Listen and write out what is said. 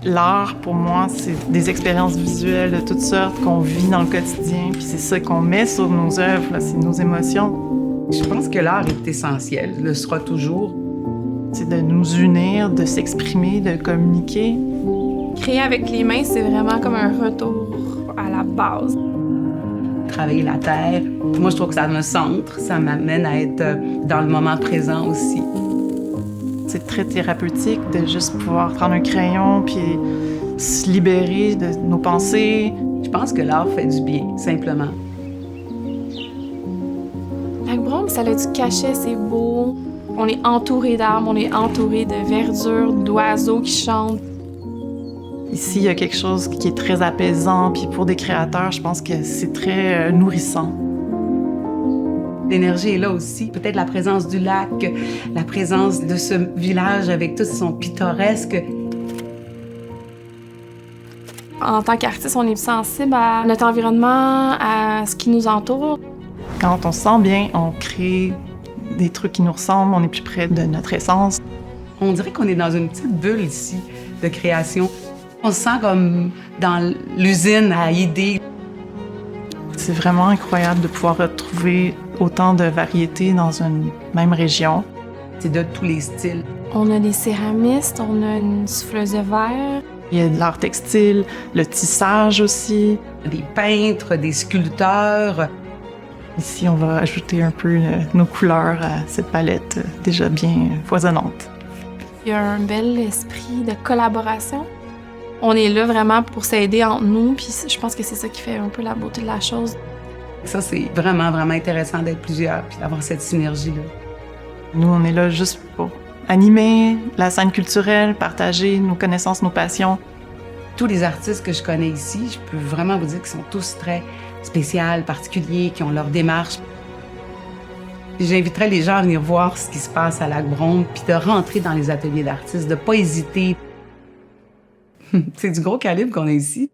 L'art, pour moi, c'est des expériences visuelles de toutes sortes qu'on vit dans le quotidien, puis c'est ça qu'on met sur nos œuvres, là, c'est nos émotions. Je pense que l'art est essentiel, le sera toujours. C'est de nous unir, de s'exprimer, de communiquer. Créer avec les mains, c'est vraiment comme un retour à la base. Travailler la terre, moi je trouve que ça me centre, ça m'amène à être dans le moment présent aussi. C'est très thérapeutique de juste pouvoir prendre un crayon puis se libérer de nos pensées. Je pense que l'art fait du bien, simplement. Lac-Brome, ça a du cachet, c'est beau. On est entouré d'arbres, on est entouré de verdure, d'oiseaux qui chantent. Ici, il y a quelque chose qui est très apaisant, puis pour des créateurs, je pense que c'est très nourrissant. L'énergie est là aussi. Peut-être la présence du lac, la présence de ce village avec tout son pittoresque. En tant qu'artiste, on est sensible à notre environnement, à ce qui nous entoure. Quand on se sent bien, on crée des trucs qui nous ressemblent, on est plus près de notre essence. On dirait qu'on est dans une petite bulle ici de création. On se sent comme dans l'usine à idées. C'est vraiment incroyable de pouvoir retrouver autant de variétés dans une même région. C'est de tous les styles. On a des céramistes, on a une souffleuse de verre. Il y a de l'art textile, le tissage aussi. Des peintres, des sculpteurs. Ici, on va ajouter un peu nos couleurs à cette palette déjà bien foisonnante. Il y a un bel esprit de collaboration. On est là vraiment pour s'aider entre nous, puis je pense que c'est ça qui fait un peu la beauté de la chose. Ça, c'est vraiment, vraiment intéressant d'être plusieurs puis d'avoir cette synergie-là. Nous, on est là juste pour animer la scène culturelle, partager nos connaissances, nos passions. Tous les artistes que je connais ici, je peux vraiment vous dire qu'ils sont tous très spéciaux, particuliers, qui ont leur démarche. J'inviterais les gens à venir voir ce qui se passe à Lac-Brome puis de rentrer dans les ateliers d'artistes, de ne pas hésiter. C'est du gros calibre qu'on a ici.